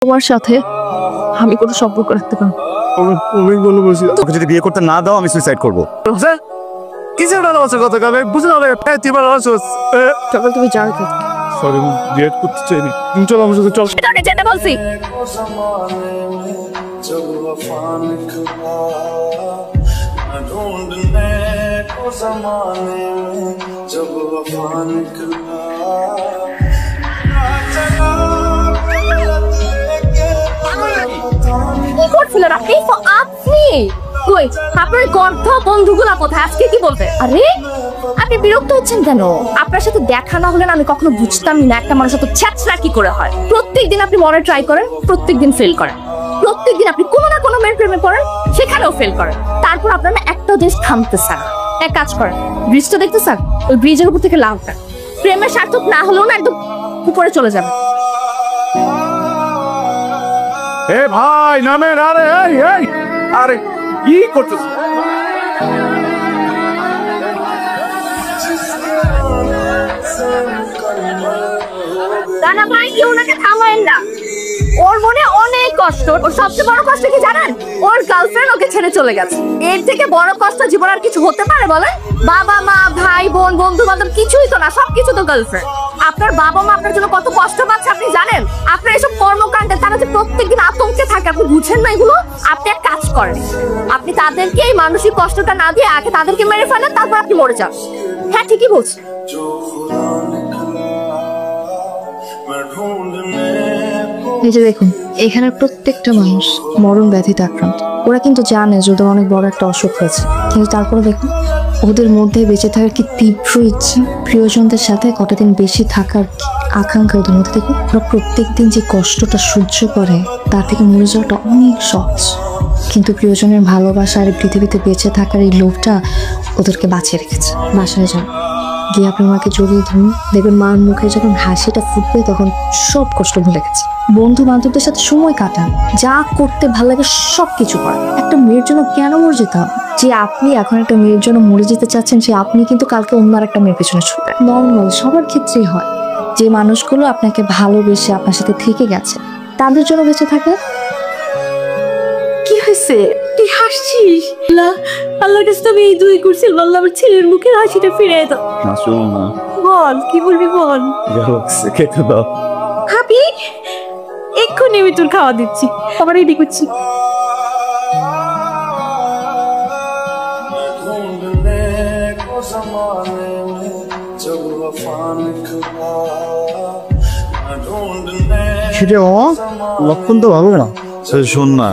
তোমার সাথে আমি কোনো সম্পর্ক রাখতে পারবো। অনেক ভালোবাসি। তোকে যদি বিয়ে করতে না দাও আমি সুইসাইড করবো। কিসের ভালোবাসা কথা কবে বুঝে যাবে। তুই ভালোবাসোস। তবে তুমি জানো তো। সরি বিয়ে করতে চাইনি। তুমি চলো আমার সাথে চল। তোকে যেতে বলছি। কি করছিলেন আপনি? কই আপনার গর্ধ বন্ধুগুলা কোথায়? আজকে কি বলবে? আরে আপনি বিরক্ত হচ্ছেন কেন? আপনার সাথে দেখা না হলে আমি কখনো বুঝতাম না একটা মানুষের সাথে ছ্যাচরা কি করে হয়। প্রত্যেকদিন আপনি মনে ট্রাই করেন, প্রত্যেকদিন ফেল করেন। প্রত্যেকদিন আপনি কোনো না কোনো মেয়ের প্রেমে পড়েন, সেখানেও ফেল করেন। তারপর আপনার না একটা দেশ থামতে স্যার। এক কাজ করেন, ব্রিজটা দেখতে স্যার, ওই ব্রিজের উপর থেকে লাভ দেন। প্রেমের সার্থক না হলেও না একদম উপরে চলে যাবে। এ ভাই নামেন। আরে এই এই আরে কি করতেছ? দাদা ভাই কেউ ওনাকে থামায়েন না। ওর মনে অনেক কষ্ট। ওর সবচেয়ে বড় কষ্ট কি জানেন? ওর গার্লফ্রেন্ড ওকে ছেড়ে চলে গেছে। এর থেকে বড় কষ্ট জীবন আর কিছু হতে পারে বলেন? বাবা মা ভাই বোন বন্ধু বান্ধব কিছুই তো না, সবকিছু তো গার্লফ্রেন্ড। আপনার বাবা মা আপনার জন্য কত কষ্ট পাচ্ছে আপনি জানেন? আপনার এসব কর্মকাণ্ডে তারা যে প্রত্যেকদিন আতঙ্কে থাকে আপনি বুঝেন না এগুলো? আপনি এক কাজ করেন, আপনি তাদেরকে এই মানসিক কষ্টটা না দিয়ে আগে তাদেরকে মেরে ফেলেন, তারপর আপনি মরে যান। হ্যাঁ ঠিকই বলছি। এই যে দেখুন, এখানের প্রত্যেকটা মানুষ মরণ ব্যাধিতে আক্রান্ত। ওরা কিন্তু জানে যে ওদের অনেক বড় একটা অসুখ হয়েছে, কিন্তু তারপরে দেখুন ওদের মধ্যে বেঁচে থাকার কি তীব্র ইচ্ছে, প্রিয়জনদের সাথে কটা দিন বেশি থাকার আকাঙ্ক্ষা ওদের মধ্যে। দেখুন ওরা প্রত্যেকদিন যে কষ্টটা সহ্য করে তার থেকে মরে যাওয়াটা অনেক সহজ, কিন্তু প্রিয়জনের ভালোবাসা আর পৃথিবীতে বেঁচে থাকার এই লোভটা ওদেরকে বাঁচিয়ে রেখেছে। বাসায় যান, গিয়ে আপনার মাকে জড়িয়ে ধরুন, দেখবেন মার মুখে যখন হাসিটা ফুটবে তখন সব কষ্ট ভুলে গেছে। বন্ধু বান্ধবদের সাথে সময় কাটান, যা করতে ভালো লাগে সব কিছু করেন। একটা মেয়ের জন্য কেন মরে যেতে হবে? যে আপনি এখন একটা মেয়ের জন্য মরে যেতে চাচ্ছেন, সে আপনি কিন্তু কালকে অন্য আর একটা মেয়ের পেছনে ছুটবেন। নর্মাল সবার ক্ষেত্রেই হয়। যে মানুষগুলো আপনাকে ভালোবেসে আপনার সাথে থেকে গেছে তাদের জন্য বেঁচে থাকে। কি হয়েছে? তুই হাসছিস? আল্লাহর কাছে তো আমি এই দুই করছি, আল্লাহ আমার ছেলের মুখের হাসিটা ফিরে দাও। বল কি বলবি বল। খেতে দাও। খাবি? এক্ষুনি আমি তোর খাওয়া দিচ্ছি, আবার রেডি করছি। সেটা লক্ষণ তো ভালো না। শোন না,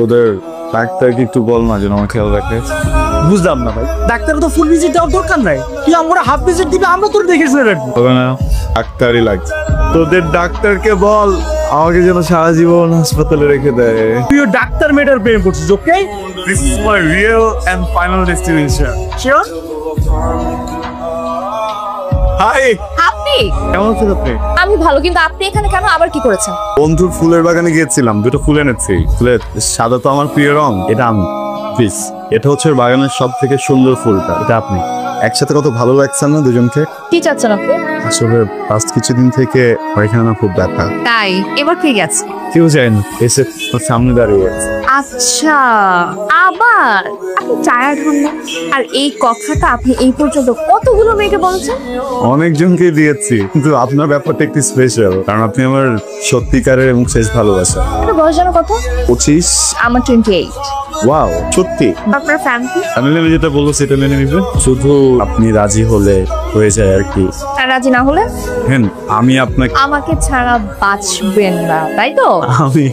ওদের ডাক্তারকে একটু বল না যেন আমার খেয়াল রাখে। বুঝলাম না ভাই, ডাক্তার তো ফুল ভিজিট দেওয়ার দরকার নাই। তুই আমরা হাফ ভিজিট দিবি, আমরা তোর দেখে শুনে রাখবো। হবে না, ডাক্তারই লাগছে। তোদের ডাক্তারকে বল আমাকে যেন সারা জীবন হাসপাতালে রেখে দেয়। তুইও ডাক্তার মেয়েটার প্রেম করছিস, okay? This is my real and final destination. Sure? Hi, আপনি? কেমন আছেন আপনি? আমি ভালো, কিন্তু আপনি এখানে কেন? আবার কি করেছেন? বন্ধুর ফুলের বাগানে গিয়েছিলাম, দুটো ফুল এনেছি। ফুলের সাদা তো আমার প্রিয় রং, এটা আমি। প্লিজ, এটা হচ্ছে বাগানের সব থেকে সুন্দর ফুলটা, এটা আপনি। একসাথে কত ভালো লাগছে না দুজনকে? কি চাচ্ছেন আপনি? আসলে লাস্ট কিছুদিন থেকে পায়খানা খুব ব্যথা। তাই এবার ঠিক আছে? কেউ যায় না, এসে ওর সামনে দাঁড়িয়ে আছে। আচ্ছা, আবার আপনি টায়ার্ড হন না? আর এই কথাটা আপনি এই পর্যন্ত কতগুলো মেয়েকে বলেছেন? অনেকজনকে দিয়েছি, কিন্তু আপনার ব্যাপারটা একটু স্পেশাল, কারণ আপনি আমার সত্যিকারের এবং শেষ ভালোবাসা। আপনার বয়স যেন কত? 25। আমার 28। ওয়াও, সত্যি? আপনার ফ্যামিলি? আমি যেটা বলবো সেটা মেনে নিবে, শুধু আপনি রাজি হলে হয়ে যায় আর কি। আর রাজি না হলে? হ্যাঁ, আমি আপনাকে আমাকে ছাড়া বাঁচবেন না, তাই তো? আমি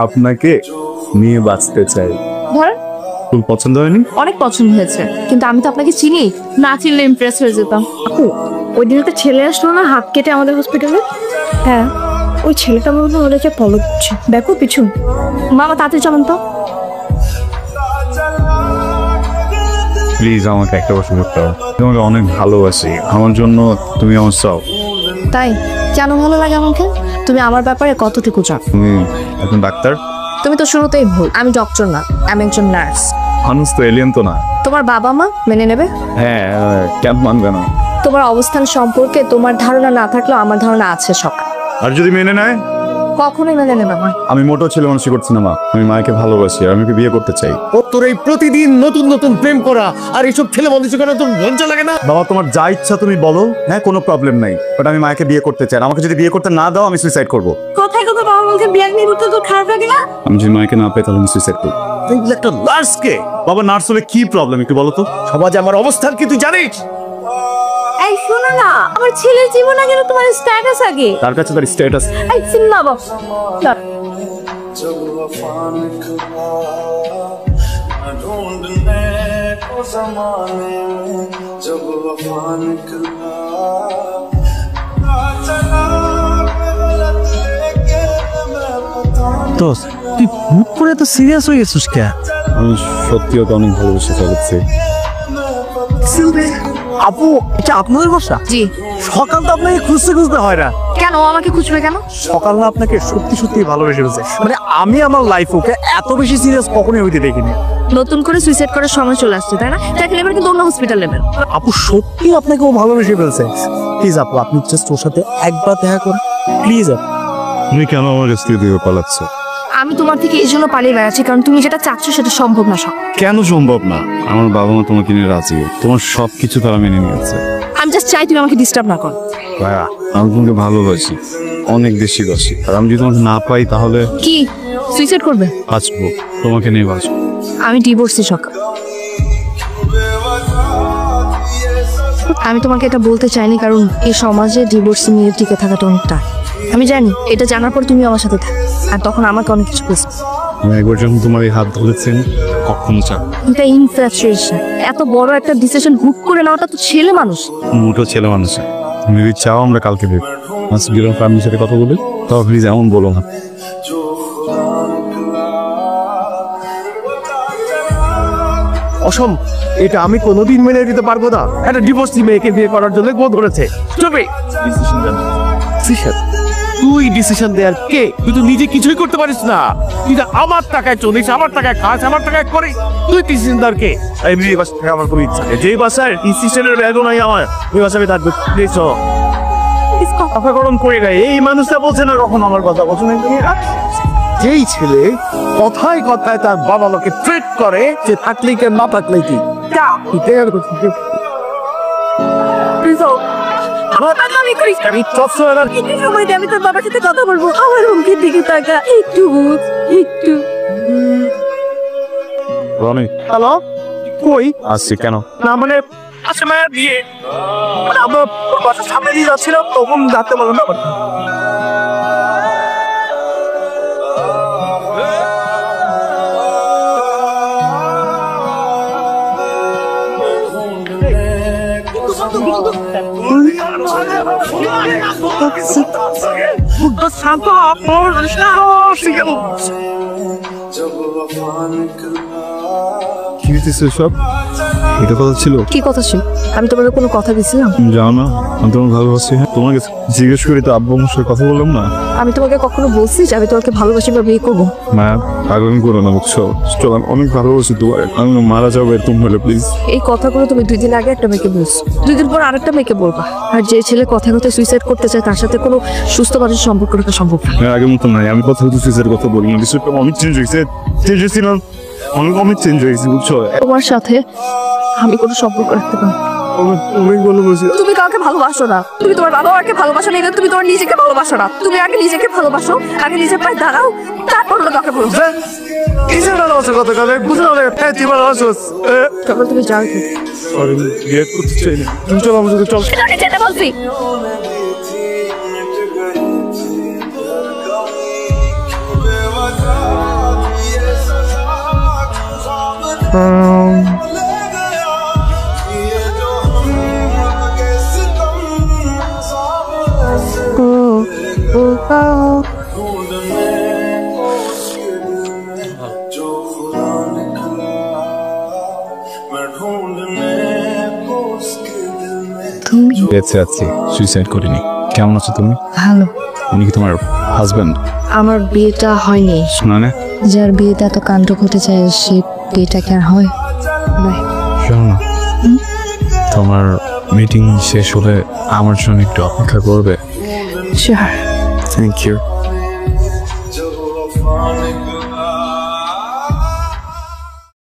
আপনাকে নিয়ে বাঁচতে চাই। ধরেন ফুল পছন্দ হয়নি? অনেক পছন্দ হয়েছে, কিন্তু আমি তো আপনাকে চিনি না, চিনলে ইমপ্রেস হয়ে যেতাম। আপু, ওই দিন একটা ছেলে আসলো না হাত কেটে আমাদের হসপিটালে? হ্যাঁ, ওই ছেলেটা মনে হয় ওদেরকে ফলো করছে। দেখো পিছু। মামা তাড়াতাড়ি চলেন তো। প্লিজ আমাকে একটা প্রশ্ন করতে হবে। তোমাকে অনেক ভালোবাসি, আমার জন্য তুমি আমার সব। তাই কেন ভালো লাগে আমাকে? তুমি আমার ব্যাপারে কতটুকু জানো? তুমি এখন ডাক্তার? তুমি তো শুরুতেই ভুল। আমি ডক্টর না, আমি একজন নার্স। মানুষ তো এলিয়েন তো না। তোমার বাবা মা মেনে নেবে? হ্যাঁ, কেন মানবে না? তোমার অবস্থান সম্পর্কে তোমার ধারণা না থাকলেও আমার ধারণা আছে সকাল। আর যদি মেনে নেয়? কখনোই মেনে নেবে না। আমি মোটেও ছেলে মানুষই করছি না মা, আমি মাকে ভালোবাসি আর আমি ওকে বিয়ে করতে চাই। ও তোর এই প্রতিদিন নতুন নতুন প্রেম করা আর এইসব ছেলে মানুষ করা তোর লজ্জা লাগে না? বাবা তোমার যা ইচ্ছা তুমি বলো, হ্যাঁ কোনো প্রবলেম নাই, বাট আমি মাকে বিয়ে করতে চাই। আমাকে যদি বিয়ে করতে না দাও আমি সুইসাইড করবো। কোথায় কোথায় বাবা বলছে বিয়ে নিয়ে তো তোর খারাপ লাগে না? আমি যদি মাকে না পাই তাহলে আমি সুইসাইড করবো। তুই একটা নার্সকে বাবা নার্স হলে কি প্রবলেম একটু বলো তো? সমাজে আমার অবস্থান কি তুই জানিস? এই শোনো না, আমার ছেলের জীবন আগে না তোমার স্ট্যাটাস আগে। তার কাছে তার স্ট্যাটাস। এই চিন্না বাবা जब वफा निकला मैं ढूंढने को ज़माने में जब वफा निकला ना चला गलत लेके मैं पता দোস্ত তুই হুট করে এত সিরিয়াস হয়ে গেছিস কে? আমি সত্যি ওকে অনেক ভালোবেসে ফেলেছি। আপু এটা আপনাদের বাসা? জি। সকাল তো আপনাকে খুঁজতে খুঁজতে হয় না। কেন ও আমাকে খুঁজবে কেন? সকাল না আপনাকে সত্যি সত্যি ভালোবেসে ফেলছে। মানে আমি আমার লাইফ ওকে এত বেশি সিরিয়াস কখনোই হইতে দেখিনি। নতুন করে সুইসাইড করার সময় চলে আসছে, তাই না? দেখলে এবার কিন্তু অন্য হসপিটাল নেবেন। আপু সত্যি আপনাকে ও ভালোবেসে ফেলছে। প্লিজ আপু আপনি জাস্ট ওর সাথে একবার দেখা করুন প্লিজ। তুমি কেন আমার কাছ থেকে দূরে পালাচ্ছ? আমি তোমার থেকে এই জন্য পালিয়ে বেড়াচ্ছি কারণ তুমি যেটা চাচ্ছ সেটা সম্ভব না। সব কেন সম্ভব না? আমার বাবা মা তোমাকে নিয়ে রাজি, তোমার সবকিছু তারা মেনে নিয়েছে। আমি জাস্ট চাই তুমি আমাকে ডিস্টার্ব না করো। ভাইয়া আমি তোমাকে ভালোবাসি, অনেক বেশি বাসি, আর আমি যদি তোমাকে না পাই তাহলে কি সুইসাইড করবে? বাঁচবো, তোমাকে নিয়ে বাঁচবো। আমি ডিভোর্সি সকাল। আমি তোমাকে এটা বলতে চাইনি কারণ এই সমাজে ডিভোর্সি নিয়ে টিকে থাকাটা অনেকটা। আমি জানি এটা জানার পর তুমি আমার সাথে থাকো আর তখন আমাকে অনেক কিছু বুঝবে। আমি একবার যখন তোমার এই হাত ধরেছেন কখনো চা এটা ইনফ্যাচুয়েশন। এত বড় একটা ডিসিশন হুট করে নেওয়াটা তো ছেলে মানুষ। মোটো ছেলে মানুষ। তুমি যদি চাও আমরা কালকে দেব আজ গেলাম ফ্যামিলির সাথে কথা বলে, তাও প্লিজ এমন বলো না। जो खुदा निकला অসম, এটা আমি কোনোদিন মেনে নিতে পারবো না। একটা ডিভোর্সি মেয়েকে বিয়ে করার জন্য গো ধরেছে। চুপি। তুই ডিসিশন দেয়ার কে? তুই তো নিজে কিছুই করতে পারিস না। তুই তো আমার টাকায় চলিস, আমার টাকায় খাস, আমার টাকায় করিস। তুই ডিসিশন দেওয়ার কে? এই মেয়ে বাসা থেকে আমার খুব ইচ্ছা। যেই বাসায় ডিসিশনের ব্যাগও নাই আমার, ওই বাসায় থাকবে। প্লিজ কথা গরম করে গায়ে এই মানুষটা বলছে না কখন আমার কথা বলছো না তুমি? যেই ছেলে কথায় কথায় তার বাবা মাকে ট্রিট করে যে থাকলেই কেন না থাকলেই কি আমি আমি তোর বাবার সাথে কথা বলবো। আমার মুখের দিকে তাকা একটু, একটু। রনি হ্যালো, কই আসছি কেন? না মানে আচ্ছা মায়ের বিয়ে মানে আমরা বাসার সামনে দিয়ে যাচ্ছিলাম তখন যাতে বলো না শান্ত जब वफा निकला কি হইতেছে সব? এটা কথা ছিল? কি কথা ছিল? আমি তোমাকে কোনো কথা দিছিলাম? তুমি জানো না আমি তোমাকে ভালোবাসি। হ্যাঁ তোমার কাছে জিজ্ঞেস করি তো আব্বু আমার সাথে কথা বললাম না। আমি তোমাকে কখনো বলছি যে আমি তোমাকে ভালোবাসি বা বিয়ে করবো? মা পাগলামি করো না বুঝছো? চল আমি অনেক ভালোবাসি তোমার, আমি মারা যাবো এরকম হলে প্লিজ। এই কথাগুলো তুমি 2 দিন আগে একটা মেয়েকে বলছো, 2 দিন পর আরেকটা মেয়েকে বলবা। আর যে ছেলে কথায় কথায় সুইসাইড করতে চায় তার সাথে কোনো সুস্থ মানুষের সম্পর্ক রাখা সম্ভব না। আগের মতো নাই, আমি কথা হচ্ছে সুইসাইড কথা বলি না। বিষয়টা অনেক চেঞ্জ হয়েছে, চেঞ্জ হয়েছি না অনেক চেঞ্জ হয়েছে বুঝছো? তোমার সাথে আমি কোনো সম্পর্ক রাখতে পারি না। অনেক ভালোবাসি। তুমি কাউকে ভালোবাসো না, তুমি তোমার বাবা মাকে ভালোবাসো না, তুমি তোমার নিজেকে ভালোবাসো না। তুমি আগে নিজেকে ভালোবাসো, আগে নিজের পায়ে দাঁড়াও, তারপর হলো কাউকে ভালোবাসো। কিসের ভালোবাসা কথা কথা বুঝতে পারলে তুই ভালোবাসোস? তারপর তুমি যাও এখান থেকে। আমি বিয়ে করতে চাই না। তুমি চল আমার সাথে চল। আমি যেতে বলছি। मिट गई थी बेवजह ये सजा ख्वाब ले गया ये जो हम आगे सितम साब ऐसे ढूंढने को उसके दिल में जो खुदा निकला मैं ढूंढने को उसके दिल में তুমি বেঁচে আছি, সুইসাইড করিনি। কেমন আছো তুমি? ভালো। উনি কি তোমার হাজবেন্ড? আমার বিয়েটা হয়নি। শোনা না যার বিয়েতে এত কাণ্ড ঘটে যায় সে বিয়েটা কি আর হয়? বাই। শোনো না, তোমার মিটিং শেষ হলে আমার জন্য একটু অপেক্ষা করবে? শিওর। Thank you. तूफान निकला